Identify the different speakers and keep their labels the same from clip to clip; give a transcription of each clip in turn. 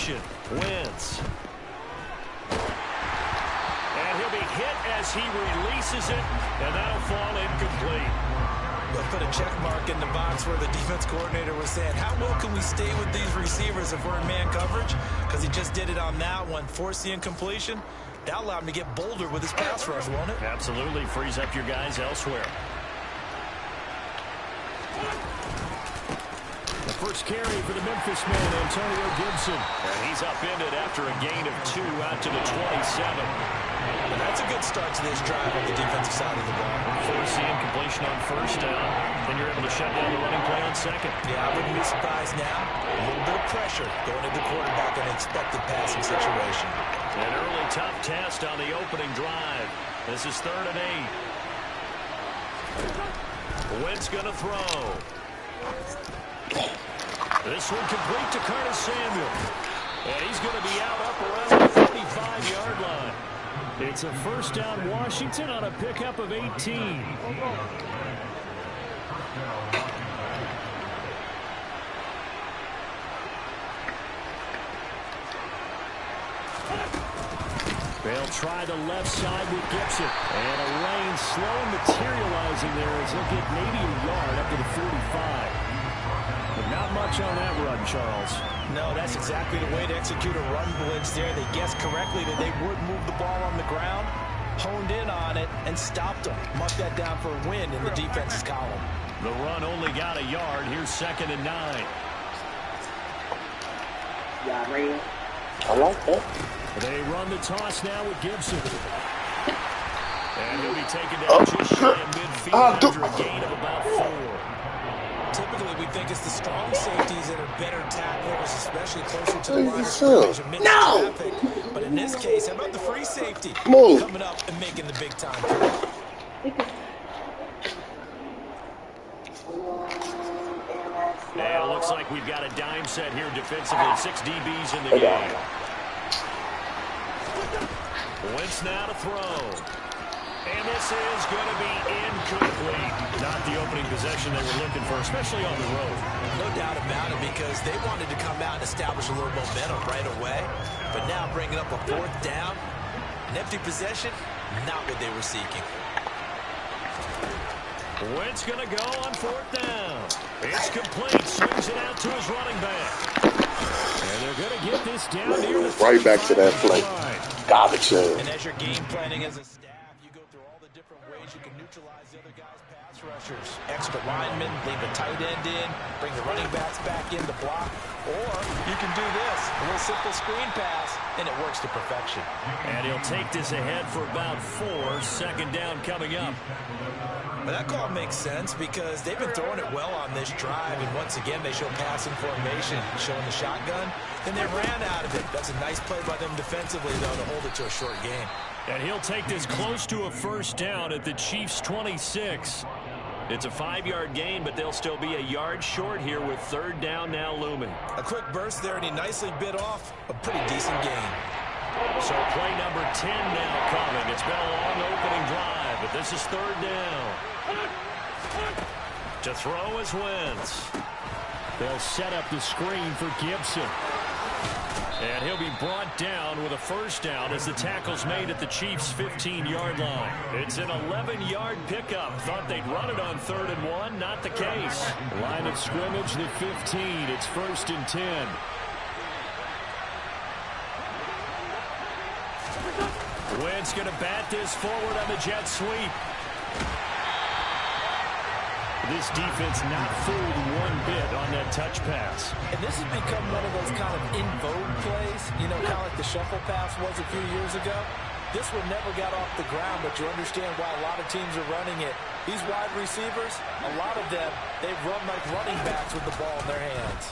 Speaker 1: possession. Wentz. And he'll be hit as he releases it, and that'll fall incomplete.
Speaker 2: They'll put a check mark in the box where the defense coordinator was saying, how well can we stay with these receivers if we're in man coverage? Because he just did it on that one, forced the incompletion. That allowed him to get bolder with his pass rush, won't it?
Speaker 1: Absolutely. Frees up your guys elsewhere. The first carry for the Memphis man, Antonio Gibson. And he's upended after a gain of 2 out to the 27.
Speaker 2: And that's a good start to this drive on the defensive side of the ball.
Speaker 1: Force the incompletion on first down. Then you're able to shut down the running play on second.
Speaker 2: Yeah, I wouldn't be surprised now. A little bit of pressure going into the quarterback in an expected passing situation.
Speaker 1: An early tough test on the opening drive. This is 3rd and 8. Wentz going to throw. This one complete to Curtis Samuel. And he's going to be out up around the 45-yard line. It's a first down Washington on a pickup of 18. They'll try the left side with Gibson. And a lane slow materializing there as he'll get maybe a yard up to the 45. But not much on that run, Charles.
Speaker 2: No, that's exactly the way to execute a run blitz there. They guessed correctly that they would move the ball on the ground, honed in on it, and stopped them. Mark that down for a win in the defense's column.
Speaker 1: The run only got a yard. Here's 2nd and 9.
Speaker 3: Yeah, right. I like that.
Speaker 1: They run the toss now with Gibson. And he'll be taken down just shy of midfield after a gain of about 4.
Speaker 2: Typically, we think it's the strong safeties that are better tacklers, especially closer to the line of
Speaker 3: scrimmage. No!
Speaker 2: But in this case, how about the free safety?
Speaker 3: Move.
Speaker 2: Coming up and making the big time play.
Speaker 1: And it looks like we've got a dime set here defensively. 6 DBs in the game. Wentz now to throw. And this is going to be incomplete. Not the opening possession they were looking for, especially on the road.
Speaker 2: No doubt about it, because they wanted to come out and establish a little momentum right away. But now bringing up a 4th down, an empty possession, not what they were seeking.
Speaker 1: Wentz going to go on 4th down. It's complete. Swings it out to his running back. And they're going to get this down near the
Speaker 3: right back to that play. Garbage.
Speaker 2: And as you're game planning as a staff, you go through all the different ways you can neutralize the other guy's pass rushers. Extra linemen, leave a tight end in, bring the running backs back in to block. Or you can do this, a little simple screen pass, and it works to perfection.
Speaker 1: And he'll take this ahead for about 4. 2nd down coming up.
Speaker 2: But that call makes sense because they've been throwing it well on this drive, and once again they show passing formation, showing the shotgun, and they ran out of it. That's a nice play by them defensively, though, to hold it to a short game.
Speaker 1: And he'll take this close to a first down at the Chiefs' 26. It's a 5-yard gain, but they'll still be a yard short here with 3rd down now looming.
Speaker 2: A quick burst there, and he nicely bit off a pretty decent gain.
Speaker 1: So play number 10 now coming. It's been a long opening drive, but this is 3rd down. To throw is Wentz. They'll set up the screen for Gibson. And he'll be brought down with a first down as the tackle's made at the Chiefs' 15-yard line. It's an 11-yard pickup. Thought they'd run it on 3rd and 1. Not the case. Line of scrimmage, the 15. It's 1st and 10. Wentz going to bat this forward on the jet sweep. This defense not fooled one bit on that touch pass.
Speaker 2: And this has become one of those kind of in vogue plays, you know, kind of like the shuffle pass was a few years ago. This one never got off the ground, but you understand why a lot of teams are running it. These wide receivers, a lot of them, they run like running backs with the ball in their hands.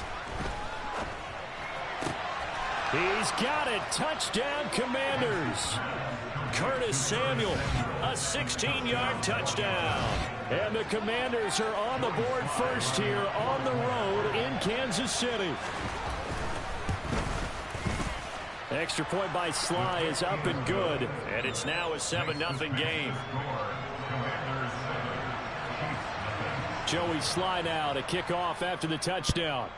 Speaker 1: He's got it. Touchdown, Commanders. Curtis Samuel, a 16-yard touchdown. And the Commanders are on the board first here on the road in Kansas City. Extra point by Sly is up and good. And it's now a 7-0 game. Joey Sly now to kick off after the touchdown.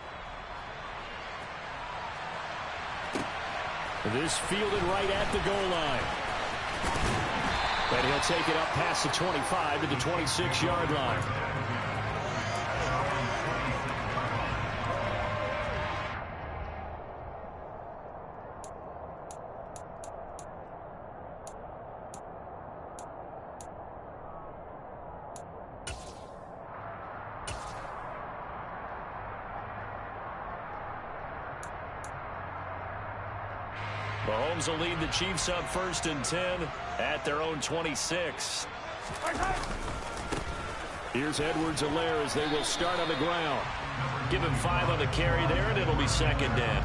Speaker 1: This fielded right at the goal line. And he'll take it up past the 25 to the 26-yard line. Mahomes will lead the Chiefs up 1st and 10 at their own 26. Here's Edwards-Helaire as they will start on the ground. Give him 5 on the carry there, and it'll be 2nd down.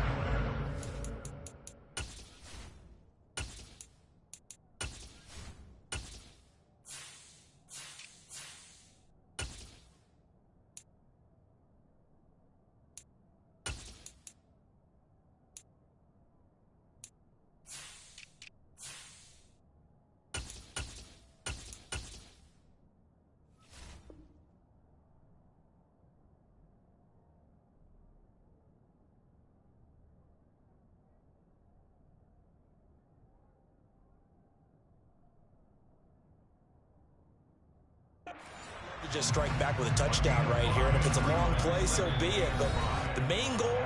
Speaker 2: Just strike back with a touchdown right here, and if it's a long play, so be it. But the main goal,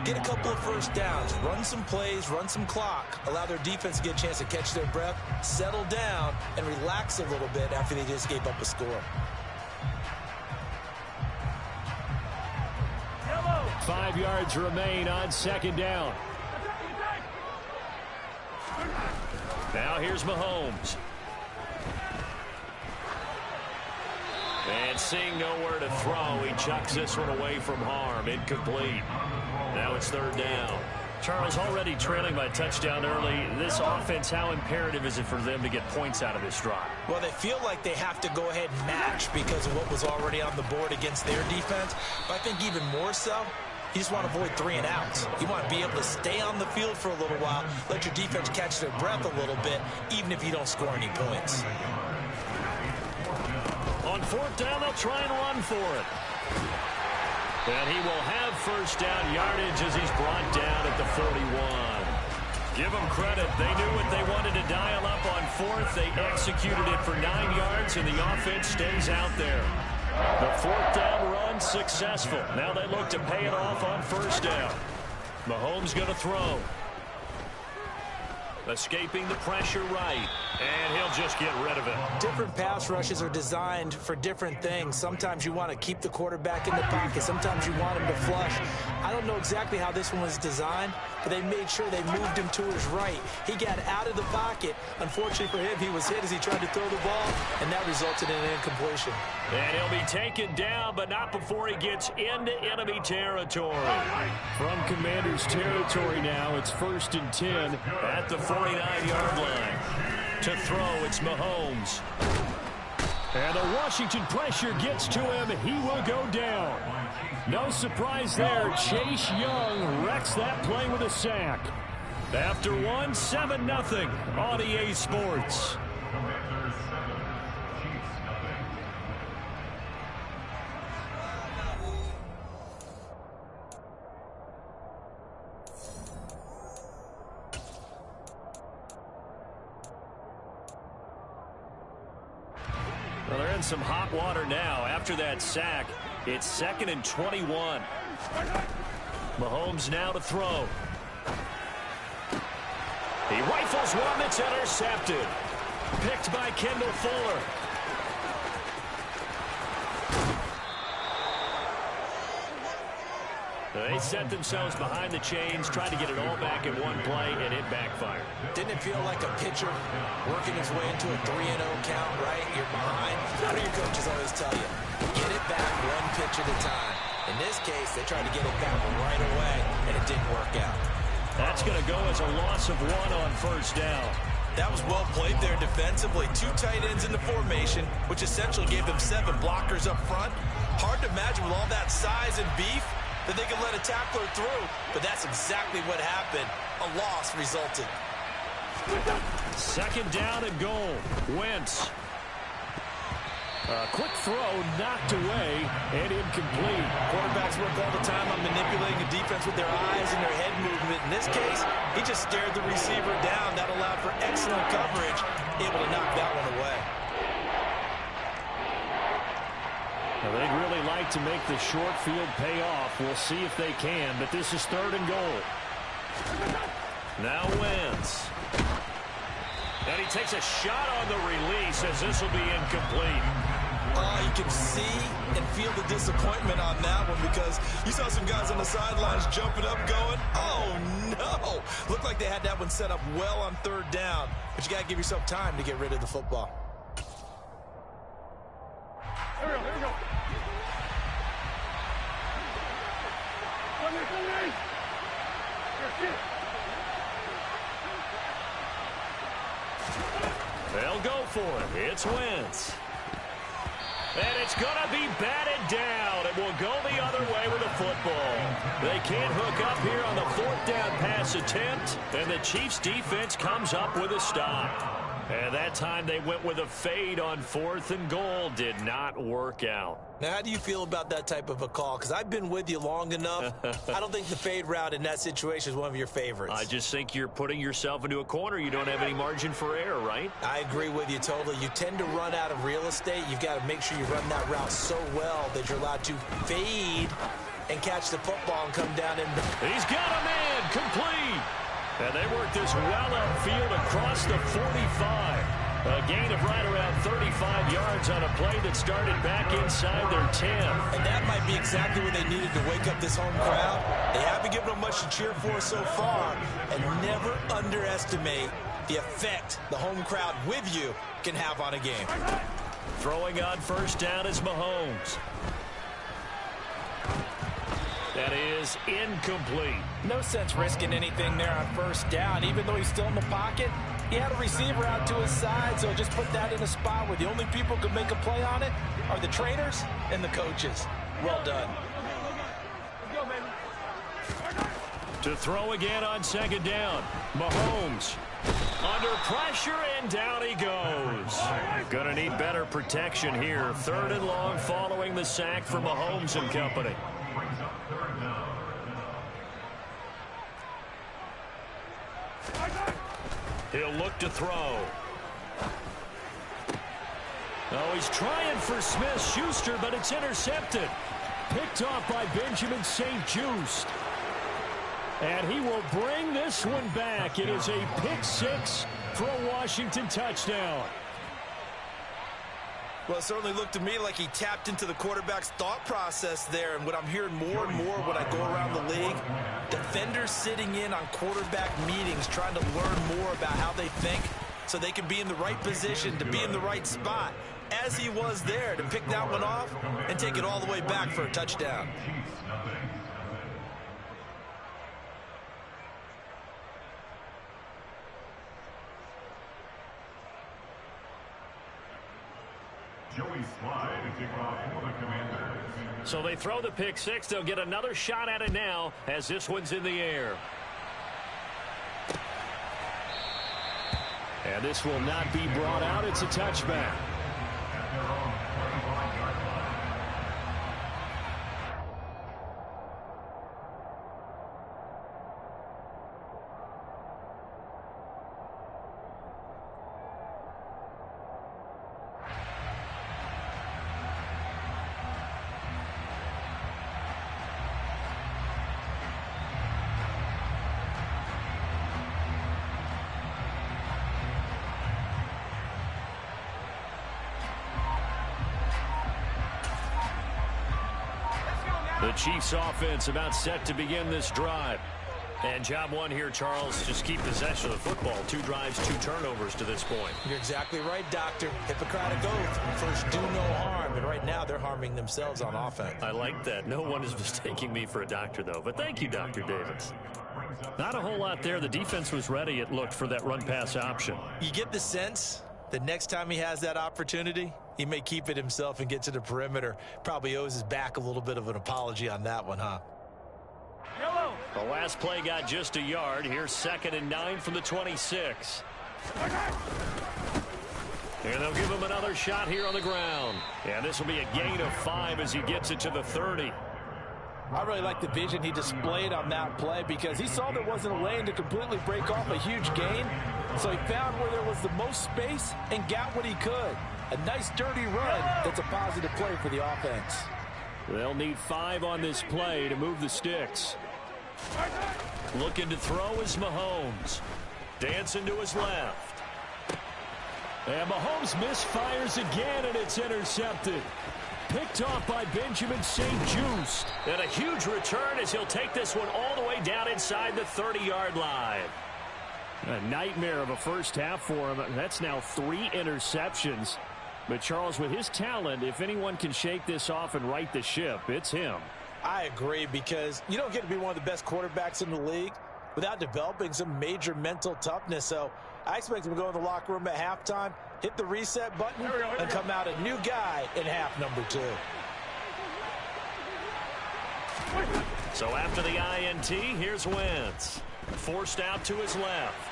Speaker 2: get a couple of first downs, run some plays, run some clock, allow their defense to get a chance to catch their breath, settle down, and relax a little bit after they just gave up a score.
Speaker 1: 5 yards remain on 2nd down. Now here's Mahomes. And seeing nowhere to throw, he chucks this one away from harm. Incomplete. Now it's 3rd down. Charles, already trailing by a touchdown early. This offense, how imperative is it for them to get points out of this drive?
Speaker 2: Well, they feel like they have to go ahead and match because of what was already on the board against their defense. But I think even more so, you just want to avoid 3 and outs. You want to be able to stay on the field for a little while, let your defense catch their breath a little bit, even if you don't score any points.
Speaker 1: On 4th down, they'll try and run for it. And he will have 1st down yardage as he's brought down at the 41. Give them credit. They knew what they wanted to dial up on 4th. They executed it for 9 yards, and the offense stays out there. The 4th down run successful. Now they look to pay it off on 1st down. Mahomes going to throw. Escaping the pressure right. And he'll just get rid of it.
Speaker 2: Different pass rushes are designed for different things. Sometimes you want to keep the quarterback in the pocket. Sometimes you want him to flush. I don't know exactly how this one was designed, but they made sure they moved him to his right. He got out of the pocket. Unfortunately for him, he was hit as he tried to throw the ball, and that resulted in an incompletion.
Speaker 1: And he'll be taken down, but not before he gets into enemy territory. From Commanders territory now, it's 1st and 10 at the 49-yard line. To throw, it's Mahomes. And the Washington pressure gets to him. He will go down. No surprise there. Chase Young wrecks that play with a sack. After 7-0 on EA Sports. Well, they're in some hot water now. After that sack, it's 2nd and 21. Mahomes now to throw. He rifles one that's intercepted. Picked by Kendall Fuller. They set themselves behind the chains, tried to get it all back in one play, and it backfired.
Speaker 2: Didn't it feel like a pitcher working his way into a 3-0 count, right? You're behind. How do your coaches always tell you? Get it back one pitch at a time. In this case, they tried to get it back right away, and it didn't work out.
Speaker 1: That's going to go as a loss of 1 on 1st down.
Speaker 2: That was well played there defensively. 2 tight ends in the formation, which essentially gave them 7 blockers up front. Hard to imagine with all that size and beef that they could let a tackler through, but that's exactly what happened. A loss resulted.
Speaker 1: 2nd down and goal. Wentz. Quick throw knocked away and incomplete.
Speaker 2: Quarterbacks work all the time on manipulating the defense with their eyes and their head movement. In this case, he just stared the receiver down. That allowed for excellent coverage, able to knock that one away.
Speaker 1: Now, they'd really like to make the short field pay off. We'll see if they can, but this is 3rd and goal. Now Wentz. And he takes a shot on the release as this will be incomplete.
Speaker 2: You can see and feel the disappointment on that one because you saw some guys on the sidelines jumping up going, oh, no. Looked like they had that one set up well on 3rd down, but you got to give yourself time to get rid of the football.
Speaker 4: Here we go.
Speaker 1: They'll go for it. It's Wentz. And it's going to be batted down. It will go the other way with the football. They can't hook up here on the 4th down pass attempt, and the Chiefs' defense comes up with a stop. And that time they went with a fade on 4th and goal. Did not work out.
Speaker 2: Now, how do you feel about that type of a call? Because I've been with you long enough. I don't think the fade route in that situation is one of your favorites.
Speaker 1: I just think you're putting yourself into a corner. You don't have any margin for error, right?
Speaker 2: I agree with you totally. You tend to run out of real estate. You've got to make sure you run that route so well that you're allowed to fade and catch the football and come down in.
Speaker 1: He's got a man complete. And they work this well upfield across the 45. A gain of right around 35 yards on a play that started back inside their 10.
Speaker 2: And that might be exactly what they needed to wake up this home crowd. They haven't given them much to cheer for so far. And never underestimate the effect the home crowd with you can have on a game.
Speaker 1: Throwing on 1st down is Mahomes. That is incomplete.
Speaker 2: No sense risking anything there on 1st down. Even though he's still in the pocket, he had a receiver out to his side, so just put that in a spot where the only people who can make a play on it are the trainers and the coaches. Well done.
Speaker 1: To throw again on 2nd down. Mahomes under pressure, and down he goes. Gonna need better protection here. 3rd and long following the sack for Mahomes and company. He'll look to throw. Oh, he's trying for Smith-Schuster, but it's intercepted. Picked off by Benjamin St-Juste. And he will bring this one back. It is a pick 6 for a Washington touchdown.
Speaker 2: Well, it certainly looked to me like he tapped into the quarterback's thought process there. And what I'm hearing more and more when I go around the league, defenders sitting in on quarterback meetings trying to learn more about how they think so they can be in the right position to be in the right spot, as he was there to pick that one off and take it all the way back for a touchdown.
Speaker 1: So they throw the pick 6. They'll get another shot at it now as this one's in the air. And this will not be brought out. It's a touchback. The Chiefs offense about set to begin this drive. And job one here, Charles, just keep possession of the football. 2 drives, 2 turnovers to this point.
Speaker 2: You're exactly right, Doctor. Hippocratic oath. First, do no harm. And right now, they're harming themselves on offense.
Speaker 1: I like that. No one is mistaking me for a doctor, though. But thank you, Dr. Davis. Not a whole lot there. The defense was ready, it looked, for that run-pass option.
Speaker 2: You get the sense that next time he has that opportunity, he may keep it himself and get to the perimeter. Probably owes his back a little bit of an apology on that one, huh?
Speaker 1: The last play got just a yard. Here's 2nd and 9 from the 26. And they'll give him another shot here on the ground. And this will be a gain of 5 as he gets it to the 30.
Speaker 2: I really like the vision he displayed on that play because he saw there wasn't a lane to completely break off a huge gain. So he found where there was the most space and got what he could. A nice dirty run that's a positive play for the offense.
Speaker 1: They'll need 5 on this play to move the sticks. Looking to throw is Mahomes. Dancing to his left. And Mahomes misfires again, and it's intercepted. Picked off by Benjamin St-Juste. And a huge return as he'll take this one all the way down inside the 30-yard line. A nightmare of a first half for him. That's now 3 interceptions. But, Charles, with his talent, if anyone can shake this off and right the ship, it's him.
Speaker 2: I agree, because you don't get to be one of the best quarterbacks in the league without developing some major mental toughness. So I expect him to go in the locker room at halftime, hit the reset button, and come out a new guy in half number 2.
Speaker 1: So after the INT, here's Wentz. Forced out to his left.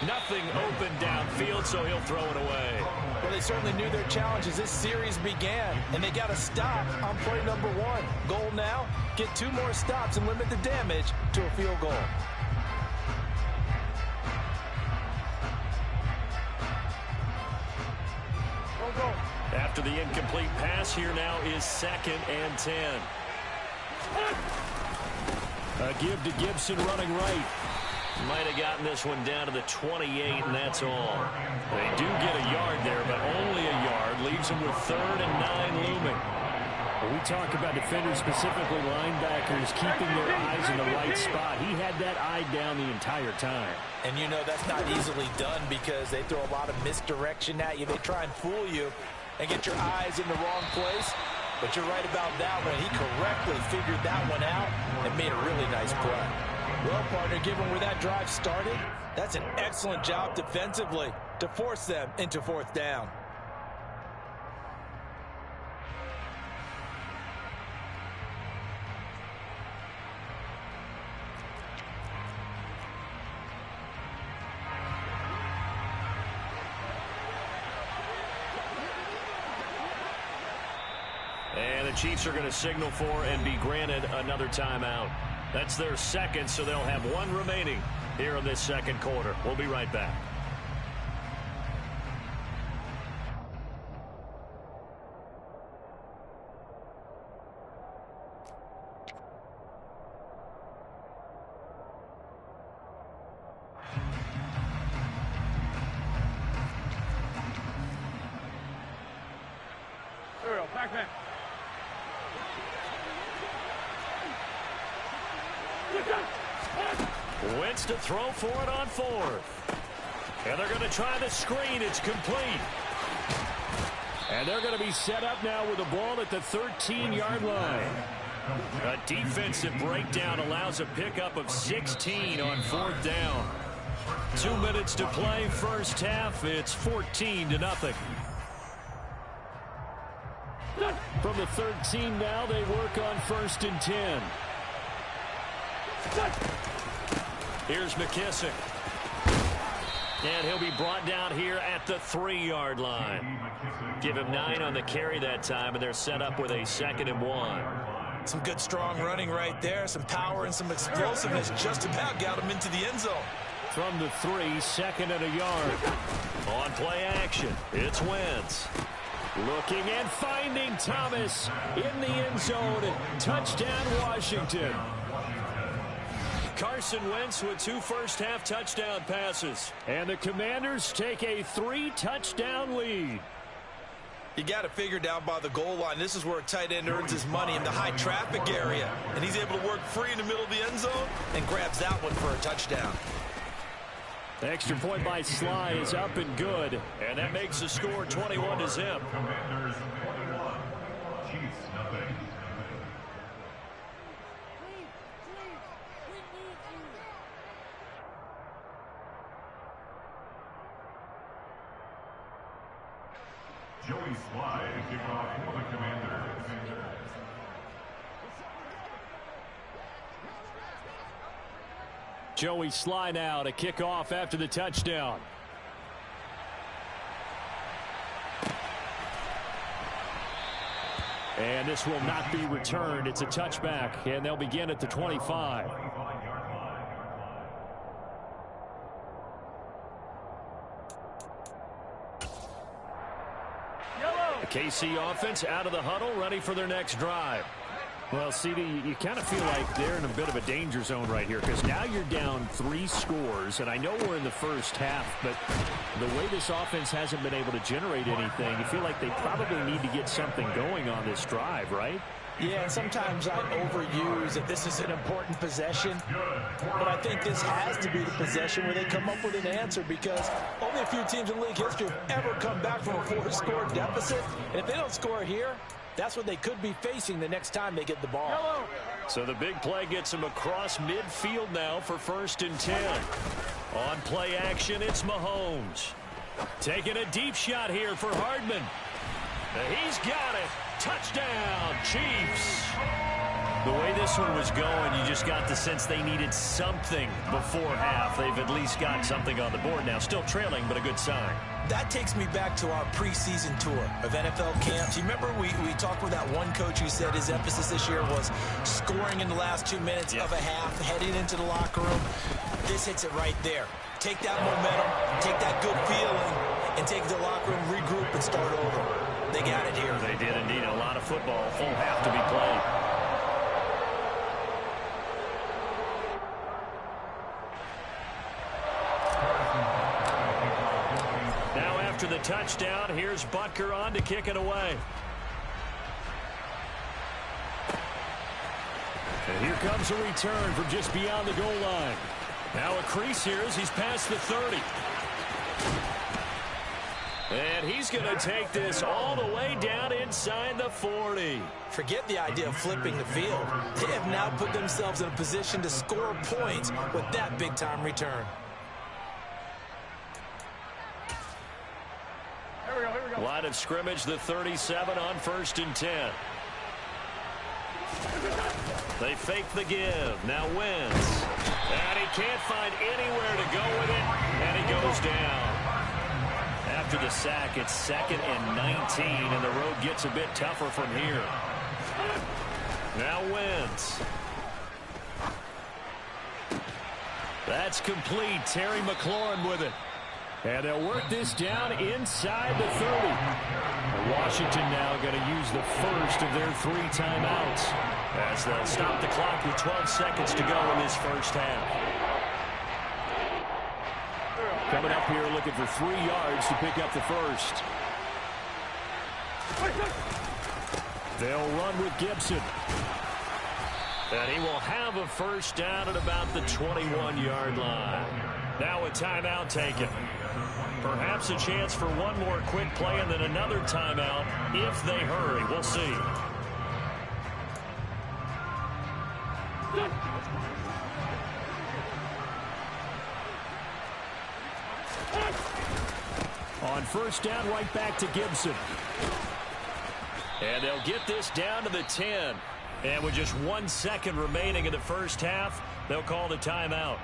Speaker 1: Nothing open downfield, so he'll throw it away.
Speaker 2: Well, they certainly knew their challenge as this series began, and they got to stop on play number 1. Goal now, get 2 more stops and limit the damage to a field goal.
Speaker 1: After the incomplete pass, here now is 2nd and 10. A give to Gibson running right. Might have gotten this one down to the 28, and that's all. They do get a yard there, but only a yard. Leaves them with 3rd and 9 looming. When we talk about defenders, specifically linebackers, keeping their eyes in the right spot. He had that eye down the entire time.
Speaker 2: And you know that's not easily done because they throw a lot of misdirection at you. They try and fool you and get your eyes in the wrong place. But you're right about that one. He correctly figured that one out and made a really nice play. Well, partner, given where that drive started, that's an excellent job defensively to force them into 4th down.
Speaker 1: And the Chiefs are going to signal for and be granted another timeout. That's their 2nd, so they'll have 1 remaining here in this 2nd quarter. We'll be right back.
Speaker 4: Back.
Speaker 1: Wentz to throw for it on 4th. And they're going to try the screen. It's complete. And they're going to be set up now with the ball at the 13-yard line. A defensive breakdown allows a pickup of 16 on 4th down. 2 minutes to play, first half. It's 14-0. From the 13 now, they work on 1st and 10. Here's McKissick. And he'll be brought down here at the 3-yard line. Give him 9 on the carry that time, and they're set up with a 2nd and 1.
Speaker 2: Some good strong running right there. Some power and some explosiveness just about got him into the end zone.
Speaker 1: From the 3, 2nd and a yard. On play action, it's Wentz. Looking and finding Thomas in the end zone. Touchdown, Washington. Carson Wentz with 2 first-half touchdown passes. And the Commanders take a 3-touchdown lead.
Speaker 2: You got to figure down by the goal line. This is where a tight end earns his money, in the high-traffic area. And he's able to work free in the middle of the end zone and grabs that one for a touchdown.
Speaker 1: The extra point by Sly is up and good. And that makes the score 21-0.
Speaker 4: Commanders 21, Chiefs nothing. Joey Sly to kick off for the Commanders.
Speaker 1: Joey Sly now to kick off after the touchdown. And this will not be returned. It's a touchback, and they'll begin at the 25. The KC offense out of the huddle, ready for their next drive. Well, CD, you kind of feel like they're in a bit of a danger zone right here because now you're down 3 scores, and I know we're in the first half, but the way this offense hasn't been able to generate anything, you feel like they probably need to get something going on this drive, right?
Speaker 2: Yeah, and sometimes I overuse that this is an important possession, but I think this has to be the possession where they come up with an answer because only a few teams in league history have ever come back from a 4-score deficit, and if they don't score here, that's what they could be facing the next time they get the ball.
Speaker 1: So the big play gets them across midfield now for 1st and 10. On play action, it's Mahomes. Taking a deep shot here for Hardman. He's got it. Touchdown, Chiefs. The way this one was going, you just got the sense they needed something before half. They've at least got something on the board now. Still trailing, but a good sign.
Speaker 2: That takes me back to our preseason tour of NFL camps. You remember we talked with that one coach who said his emphasis this year was scoring in the last 2 minutes of a half, heading into the locker room. This hits it right there. Take that momentum, take that good feeling, and take the locker room, regroup, and start over. They got it here.
Speaker 1: They did indeed. A lot of football, full half to be played. After the touchdown, here's Butker on to kick it away. And here comes a return from just beyond the goal line. Now a crease here as he's past the 30. And he's going to take this all the way down inside the 40.
Speaker 2: Forget the idea of flipping the field. They have now put themselves in a position to score points with that big-time return.
Speaker 1: Line of scrimmage, the 37 on 1st and 10. They fake the give. Now Wentz. And he can't find anywhere to go with it. And he goes down. After the sack, it's 2nd and 19. And the road gets a bit tougher from here. Now Wentz. That's complete. Terry McLaurin with it. And they'll work this down inside the 30. Washington now going to use the first of their 3 timeouts as they'll stop the clock with 12 seconds to go in this first half. Coming up here looking for 3 yards to pick up the first. They'll run with Gibson. And he will have a first down at about the 21-yard line. Now a timeout taken. Perhaps a chance for one more quick play and then another timeout if they hurry. We'll see. On first down, right back to Gibson. And they'll get this down to the 10. And with just 1 second remaining in the first half, they'll call the timeout.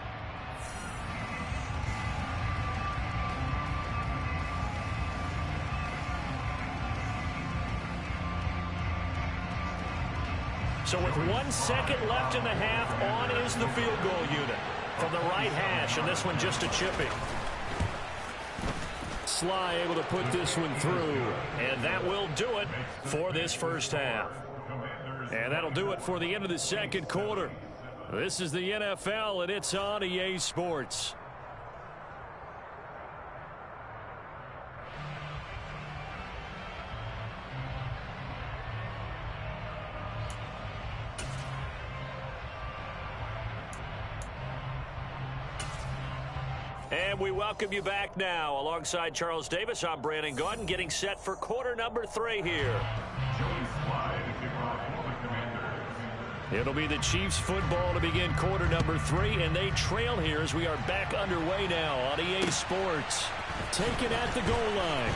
Speaker 1: So with 1 second left in the half, on is the field goal unit from the right hash, and this one just a chipping. Sly able to put this one through, and that will do it for this first half. And that'll do it for the end of the second quarter. This is the NFL, and it's on EA Sports. And we welcome you back now. Alongside Charles Davis, I'm Brandon Gaudin, getting set for quarter number 3 here. It'll be the Chiefs football to begin quarter number 3, and they trail here as we are back underway now on EA Sports. Taken at the goal line.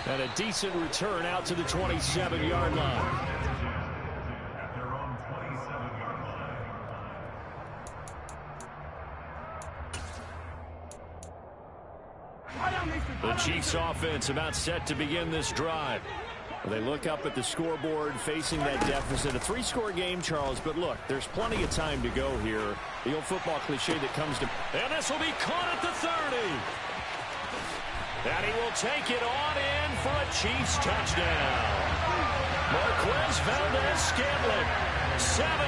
Speaker 1: And a decent return out to the 27-yard line. The Chiefs offense about set to begin this drive. They look up at the scoreboard facing that deficit. A 3-score game, Charles, but look, there's plenty of time to go here. The old football cliche that comes to... And this will be caught at the 30. And he will take it on in for a Chiefs touchdown. Marquez Valdez-Scantling, 73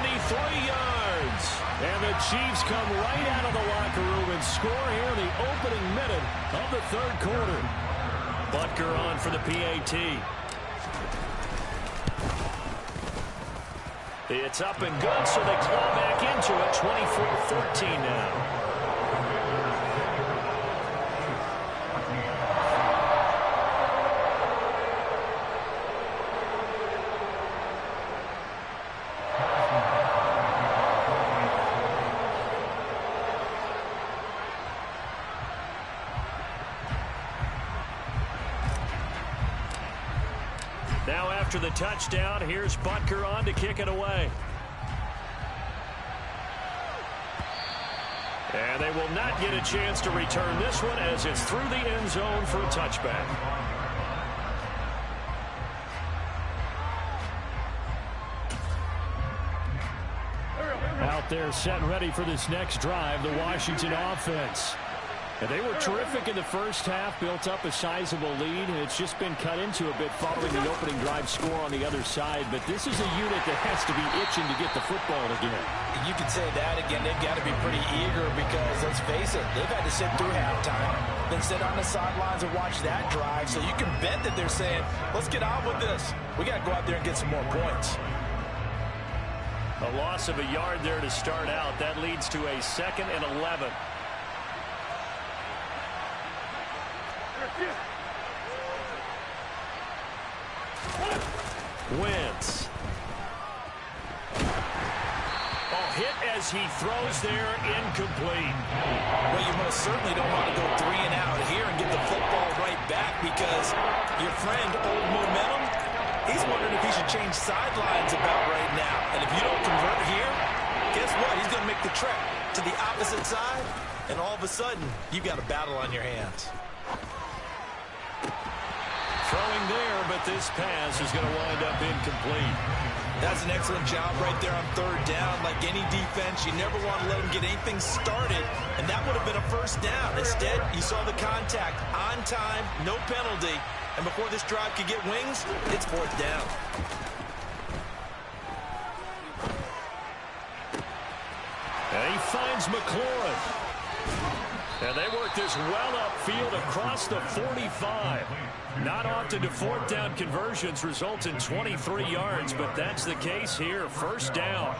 Speaker 1: yards. And the Chiefs come right out of the locker room and score here in the opening minute of the third quarter. Butker on for the PAT. It's up and good, so they claw back into it, 24-14 now. Now after the touchdown, here's Butker on to kick it away. And they will not get a chance to return this one as it's through the end zone for a touchback. Out there set and ready for this next drive, the Washington offense. And they were terrific in the first half, built up a sizable lead, and it's just been cut into a bit following the opening drive score on the other side. But this is a unit that has to be itching to get the football again.
Speaker 2: You can say that again. They've got to be pretty eager because, let's face it, they've had to sit through halftime, then sit on the sidelines and watch that drive. So you can bet that they're saying, let's get on with this. We got to go out there and get some more points.
Speaker 1: A loss of a yard there to start out. That leads to a 2nd and 11. Wentz. Hit as he throws there, incomplete.
Speaker 2: Well, you most certainly don't want to go 3 and out here and get the football right back because your friend, Old Momentum, he's wondering if he should change sidelines about right now. And if you don't convert here, guess what? He's going to make the trek to the opposite side, and all of a sudden, you've got a battle on your hands.
Speaker 1: Throwing there, but this pass is going to wind up incomplete.
Speaker 2: That's an excellent job right there on 3rd down. Like any defense, you never want to let them get anything started, and that would have been a 1st down. Instead, you saw the contact on time, no penalty, and before this drive could get wings, it's 4th down.
Speaker 1: And he finds McLaurin. And they work this well upfield across the 45. Not often do 4th down conversions result in 23 yards, but that's the case here. 1st down.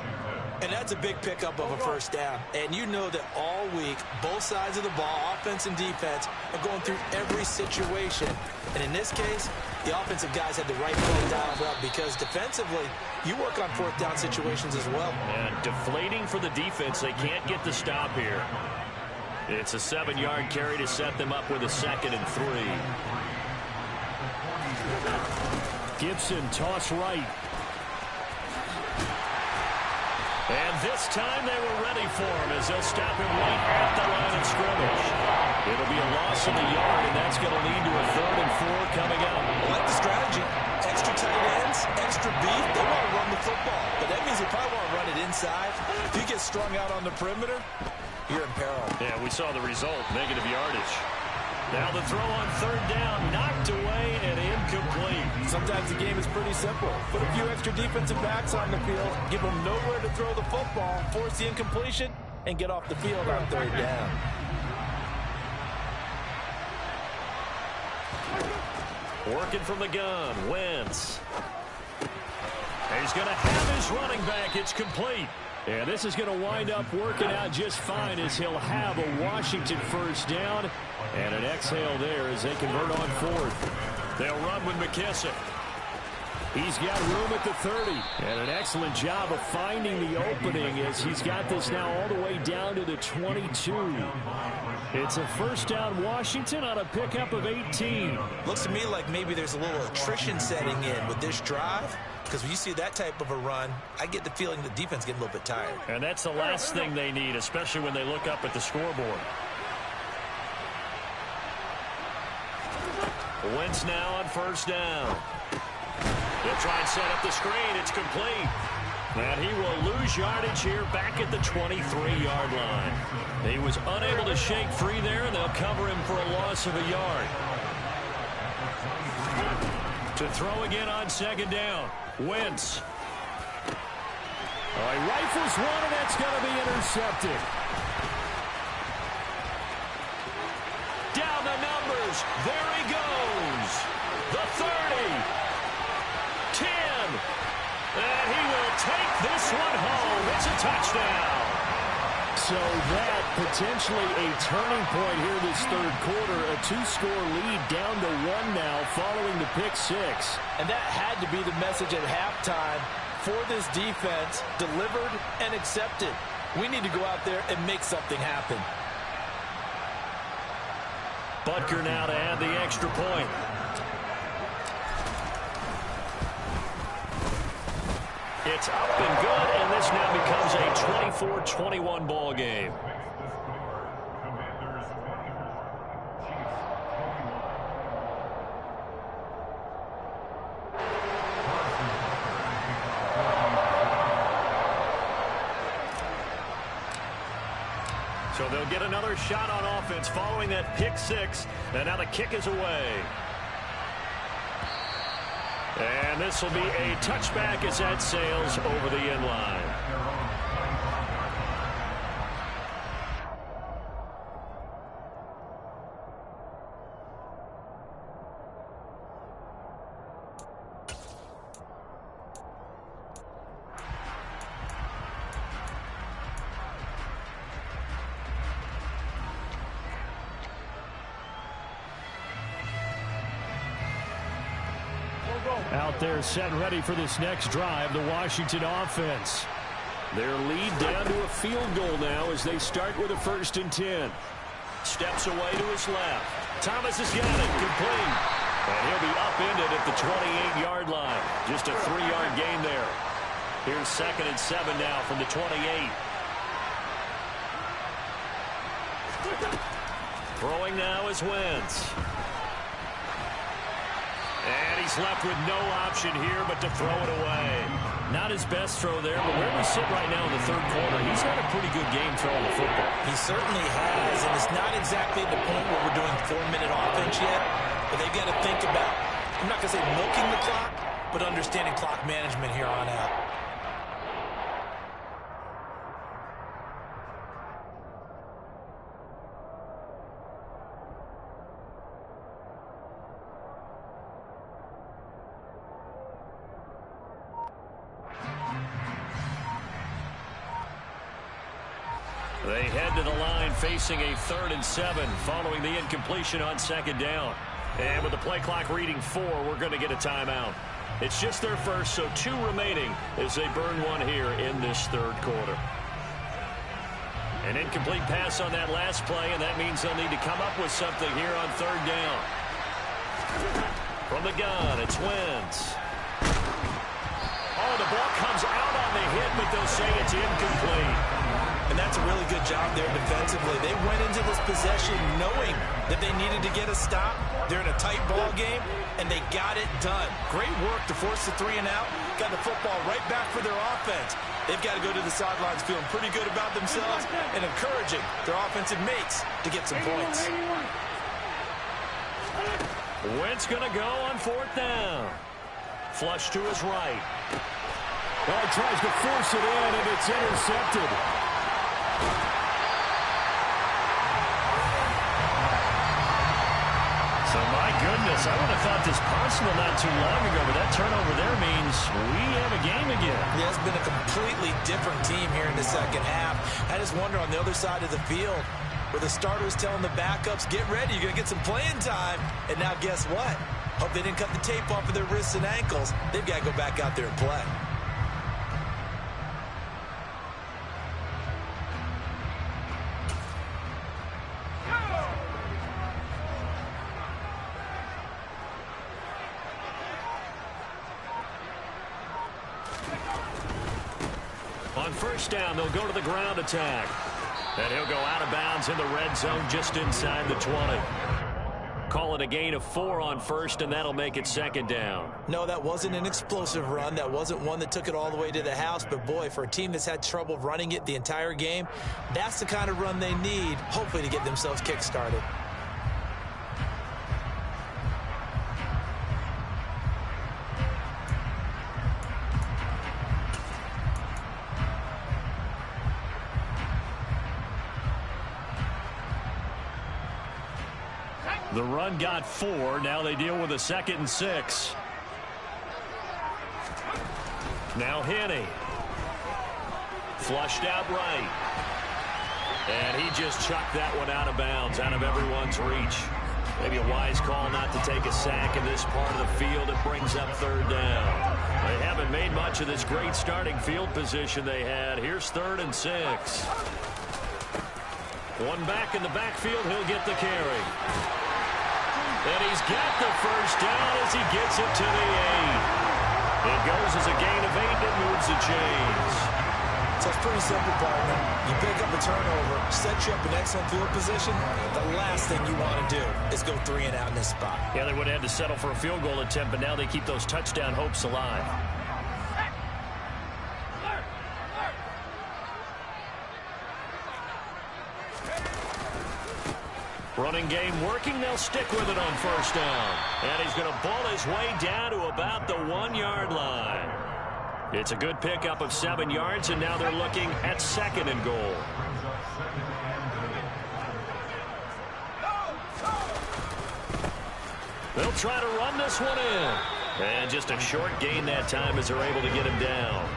Speaker 2: And that's a big pickup of a 1st down. And you know that all week, both sides of the ball, offense and defense, are going through every situation. And in this case, the offensive guys had the right play dialed up because defensively, you work on 4th down situations as well.
Speaker 1: And deflating for the defense. They can't get the stop here. It's a 7-yard carry to set them up with a 2nd and 3. Gibson toss right. And this time they were ready for him as they'll stop him right at the line of scrimmage. It'll be a loss of a yard, and that's going to lead to a 3rd and 4 coming up.
Speaker 2: I like the strategy. Extra tight ends, extra beef. They want to run the football, but that means they probably want to run it inside. If you get strung out on the perimeter, you're in peril.
Speaker 1: Yeah, we saw the result, negative yardage. Now the throw on 3rd down, knocked away and incomplete.
Speaker 2: Sometimes the game is pretty simple. Put a few extra defensive backs on the field, give them nowhere to throw the football, force the incompletion, and get off the field on 3rd down.
Speaker 1: Working from the gun, Wentz. He's going to have his running back. It's complete. And this is going to wind up working out just fine as he'll have a Washington 1st down. And an exhale there as they convert on 4th. They'll run with McKissick. He's got room at the 30. And an excellent job of finding the opening as he's got this now all the way down to the 22. It's a 1st down Washington on a pickup of 18.
Speaker 2: Looks to me like maybe there's a little attrition setting in with this drive. Because when you see that type of a run, I get the feeling the defense getting a little bit tired.
Speaker 1: And that's the last thing they need, especially when they look up at the scoreboard. Wentz now on 1st down. They'll try and set up the screen. It's complete. And he will lose yardage here back at the 23-yard line. He was unable to shake free there, and they'll cover him for a loss of a yard. To throw again on second down. Wentz. He rifles one, and that's going to be intercepted. Down the numbers. There he goes. The 30. 10. And he will take this one home. It's a touchdown. So that potentially a turning point here this third quarter. A two-score lead down to 1 now following the pick six.
Speaker 2: And that had to be the message at halftime for this defense. Delivered and accepted. We need to go out there and make something happen.
Speaker 1: Butker now to add the extra point. It's up and good, and this now becomes a 24-21 ball game. So they'll get another shot on offense following that pick six, and now the kick is away. And this will be a touchback as that sails over the end line. Out there set ready for this next drive, the Washington offense. Their lead down to a field goal now as they start with a 1st and 10. Steps away to his left. Thomas has got it, complete. And he'll be upended at the 28-yard line. Just a 3-yard gain there. Here's 2nd and 7 now from the 28. Throwing now is Wentz. And he's left with no option here but to throw it away. Not his best throw there, but where we sit right now in the third quarter, he's had a pretty good game throwing the football.
Speaker 2: He certainly has, and it's not exactly at the point where we're doing 4-minute offense yet, but they've got to think about, I'm not going to say milking the clock, but understanding clock management here on out.
Speaker 1: They head to the line facing a 3rd and 7 following the incompletion on 2nd down. And with the play clock reading 4, we're going to get a timeout. It's just their first, so 2 remaining as they burn one here in this third quarter. An incomplete pass on that last play, and that means they'll need to come up with something here on 3rd down. From the gun, it's Wentz. Oh, the ball comes out on the hit, but they'll say it's incomplete.
Speaker 2: And that's a really good job there defensively. They went into this possession knowing that they needed to get a stop. They're in a tight ball game, and they got it done. Great work to force the 3 and out. Got the football right back for their offense. They've got to go to the sidelines feeling pretty good about themselves and encouraging their offensive mates to get some points.
Speaker 1: Wentz going to go on 4th down. Flush to his right.
Speaker 5: Well, tries to force it in, and it's intercepted.
Speaker 1: So, my goodness, I would have thought this possible not too long ago, but that turnover there means we have a game again.
Speaker 2: Yeah, it's been a completely different team here in the second half. I just wonder on the other side of the field where the starters telling the backups, get ready, you're going to get some playing time. And now guess what? Hope they didn't cut the tape off of their wrists and ankles. They've got to go back out there and play.
Speaker 1: On 1st down, they'll go to the ground attack. And he'll go out of bounds in the red zone just inside the 20. call it a gain of 4 on first, and that'll make it second down.
Speaker 2: No, that wasn't an explosive run. That wasn't one that took it all the way to the house. But, boy, for a team that's had trouble running it the entire game, that's the kind of run they need, hopefully, to get themselves kick-started.
Speaker 1: The run got 4. Now they deal with a 2nd and 6. Now Henney. Flushed out right. And he just chucked that one out of bounds, out of everyone's reach. Maybe a wise call not to take a sack in this part of the field. It brings up 3rd down. They haven't made much of this great starting field position they had. Here's 3rd and 6. One back in the backfield. He'll get the carry. And he's got the first down as he gets it to the 8. It goes as a gain of 8 and moves the chains.
Speaker 2: So it's pretty simple, partner. You pick up a turnover, set you up in excellent field position. The last thing you want to do is go 3 and out in this spot.
Speaker 1: Yeah, they would have had to settle for a field goal attempt, but now they keep those touchdown hopes alive. Running game working. They'll stick with it on first down. And he's going to ball his way down to about the 1-yard line. It's a good pickup of 7 yards, and now they're looking at 2nd and goal. They'll try to run this one in. And just a short gain that time as they're able to get him down.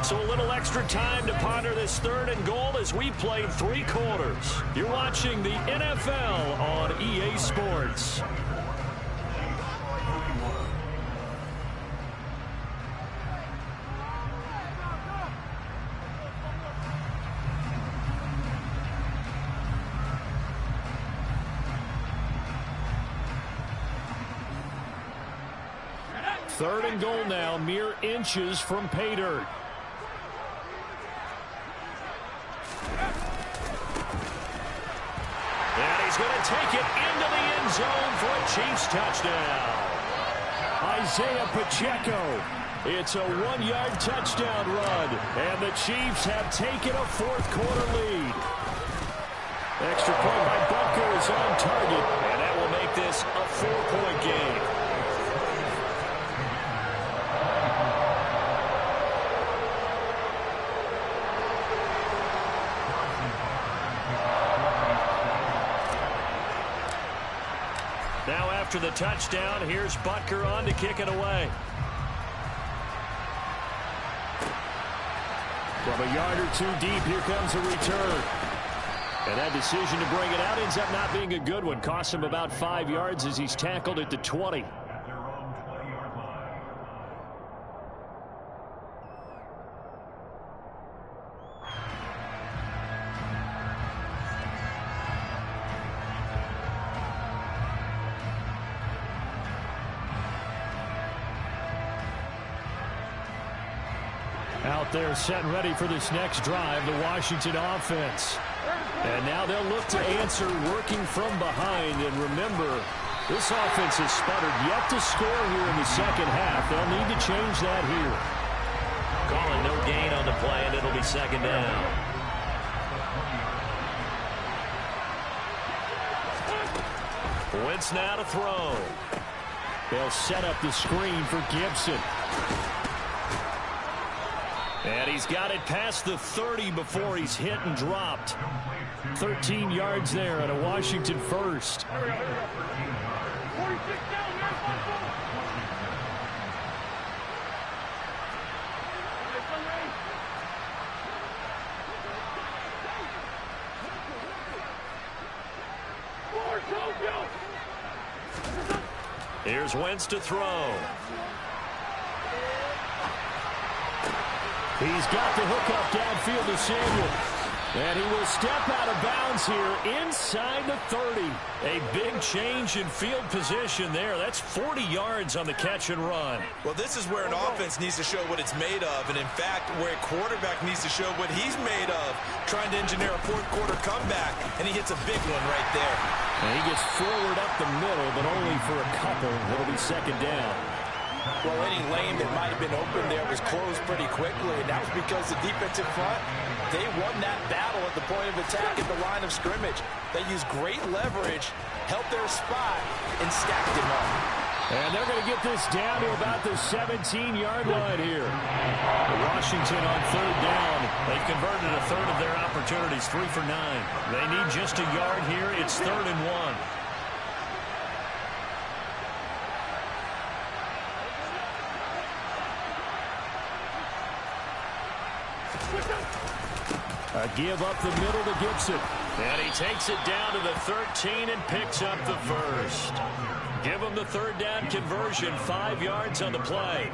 Speaker 1: So a little extra time to ponder this 3rd and goal as we played 3 quarters. You're watching the NFL on EA Sports. Third and goal now, mere inches from pay dirt. And he's going to take it into the end zone for a Chiefs touchdown. Isaiah Pacheco. It's a 1-yard touchdown run, and the Chiefs have taken a 4th quarter lead. Extra point by Butker is on target, and that will make this a 4-point game. Now after the touchdown, here's Butker on to kick it away. From a yard or 2 deep, here comes a return. And that decision to bring it out ends up not being a good one. Costs him about 5 yards as he's tackled at the 20. Out there set and ready for this next drive, the Washington offense. And now they'll look to answer working from behind. And remember, this offense has sputtered yet to score here in the second half. They'll need to change that here. Calling no gain on the play, and it'll be 2nd down. Wentz now to throw. They'll set up the screen for Gibson. And he's got it past the 30 before he's hit and dropped. 13 yards there and a Washington first. Here's Wentz to throw. He's got the hook up downfield to Samuel. And he will step out of bounds here inside the 30. A big change in field position there. That's 40 yards on the catch and run.
Speaker 2: Well, this is where an offense needs to show what it's made of. And, in fact, where a quarterback needs to show what he's made of. Trying to engineer a fourth-quarter comeback, and he hits a big one right there.
Speaker 1: And he gets forward up the middle, but only for a couple. It'll be second down.
Speaker 2: Well, any lane that might have been open there was closed pretty quickly, and that was because the defensive front, they won that battle at the point of attack at the line of scrimmage. They used great leverage, held their spot, and stacked him up.
Speaker 1: And they're going to get this down to about the 17-yard line here. Washington on third down. They've converted a third of their opportunities, 3 for 9. They need just a yard here. It's 3rd and 1. A give up the middle to Gibson. And he takes it down to the 13 and picks up the first. Give him the third down conversion, 5 yards on the play.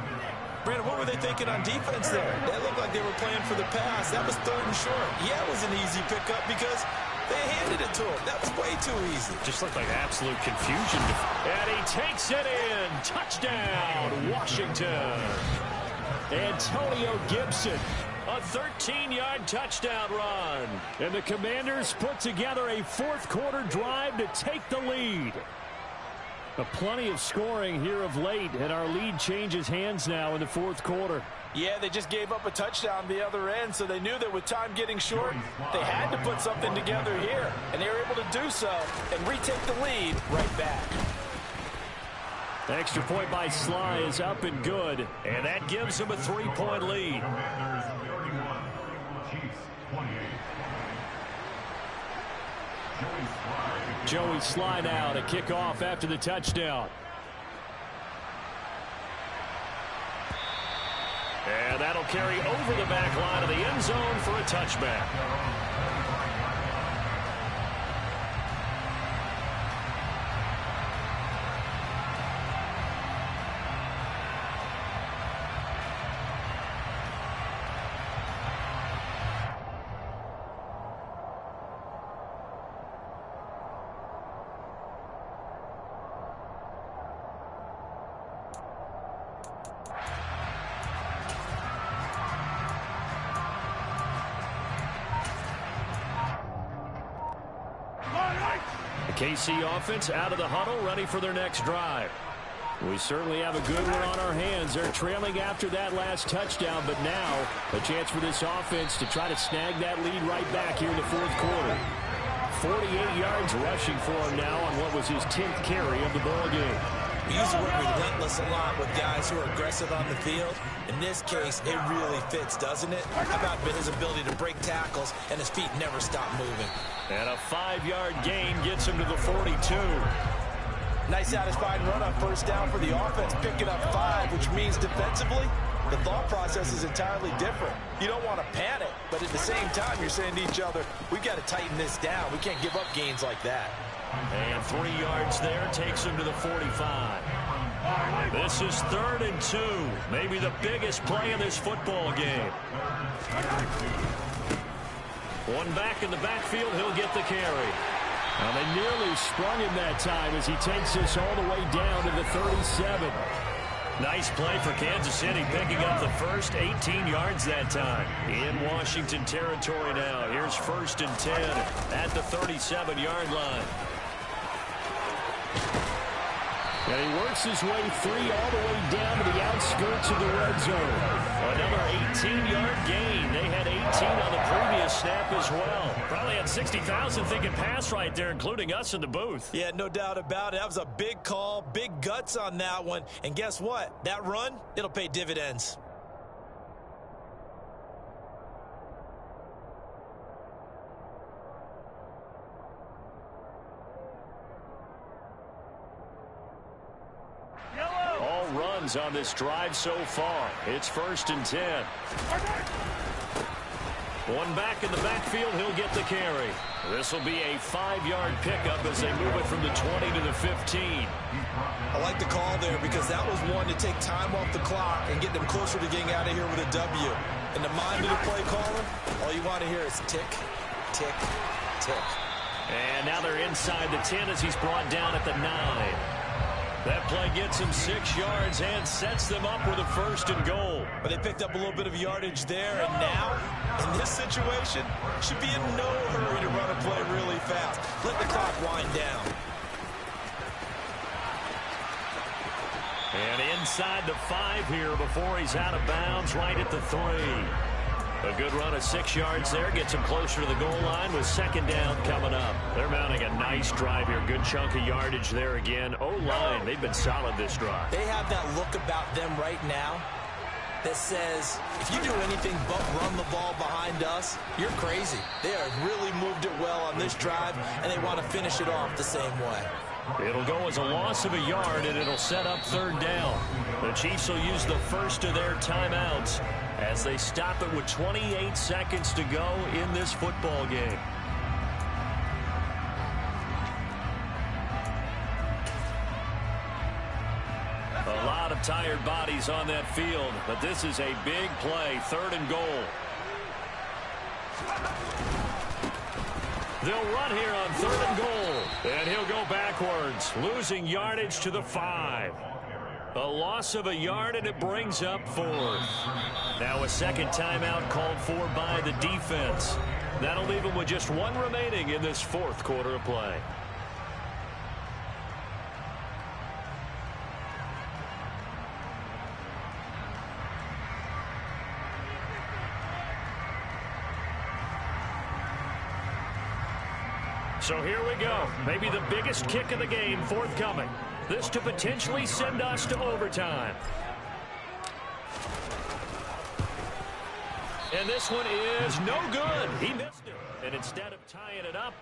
Speaker 2: Brandon, what were they thinking on defense there? They looked like they were playing for the pass. That was 3rd and short. Yeah, it was an easy pickup because they handed it to him. That was way too easy.
Speaker 1: Just looked like absolute confusion. And he takes it in. Touchdown, Washington. Antonio Gibson. A 13-yard touchdown run. And the Commanders put together a fourth-quarter drive to take the lead. Plenty of scoring here of late, and our lead changes hands now in the fourth quarter.
Speaker 2: Yeah, they just gave up a touchdown the other end, so they knew that with time getting short, they had to put something together here. And they were able to do so and retake the lead right back.
Speaker 1: The extra point by Sly is up and good, and that gives them a 3-point lead.
Speaker 4: Commanders 31, Chiefs 28.
Speaker 1: Joey Sly now to kick off after the touchdown. And that'll carry over the back line of the end zone for a touchback. KC offense out of the huddle, ready for their next drive. We certainly have a good one on our hands. They're trailing after that last touchdown, but now a chance for this offense to try to snag that lead right back here in the fourth quarter. 48 yards rushing for him now on what was his 10th carry of the ball game.
Speaker 2: We use the word relentless a lot with guys who are aggressive on the field. In this case, it really fits, doesn't it? How about his ability to break tackles and his feet never stop moving?
Speaker 1: And a 5-yard gain gets him to the 42.
Speaker 2: Nice satisfying run on first down for the offense, picking up 5, which means defensively, the thought process is entirely different. You don't want to panic, but at the same time, you're saying to each other, we've got to tighten this down. We can't give up gains like that.
Speaker 1: And 3 yards there takes him to the 45. This is 3rd and 2. Maybe the biggest play of this football game. One back in the backfield, he'll get the carry. Well, they nearly sprung him that time as he takes this all the way down to the 37. Nice play for Kansas City, picking up the first 18 yards that time. In Washington territory now. Here's 1st and 10 at the 37-yard line. And he works his way free all the way down to the outskirts of the red zone. Another 18-yard gain. They had 18 on the previous snap as well. Probably had 60,000 thinking pass right there, including us in the booth.
Speaker 2: Yeah, no doubt about it. That was a big call, big guts on that one. And guess what? That run, it'll pay dividends.
Speaker 1: All runs on this drive so far. It's 1st and 10. One back in the backfield, he'll get the carry. This will be a 5-yard pickup as they move it from the 20 to the 15.
Speaker 2: I like the call there because that was one to take time off the clock and get them closer to getting out of here with a W. In the mind of the play caller, all you want to hear is tick, tick, tick.
Speaker 1: And now they're inside the 10 as he's brought down at the 9. That play gets him 6 yards and sets them up with a 1st and goal.
Speaker 2: But they picked up a little bit of yardage there, and now, in this situation, should be in no hurry to run a play really fast. Let the clock wind down.
Speaker 1: And inside the 5 here before he's out of bounds, right at the 3. A good run of 6 yards there gets him closer to the goal line with 2nd down coming up. They're mounting a nice drive here. Good chunk of yardage there again. O-line, they've been solid this drive.
Speaker 2: They have that look about them right now that says, if you do anything but run the ball behind us, you're crazy. They have really moved it well on this drive, and they want to finish it off the same way.
Speaker 1: It'll go as a loss of a yard, and it'll set up 3rd down. The Chiefs will use the first of their timeouts as they stop it with 28 seconds to go in this football game. A lot of tired bodies on that field, but this is a big play, 3rd and goal. They'll run here on 3rd and goal, and he'll go backwards, losing yardage to the 5. A loss of a yard, and it brings up 4th. Now a 2nd timeout called for by the defense. That'll leave them with just 1 remaining in this 4th quarter of play. So here we go. Maybe the biggest kick of the game forthcoming. This to potentially send us to overtime. And this one is no good. He missed it. And instead of tying it up,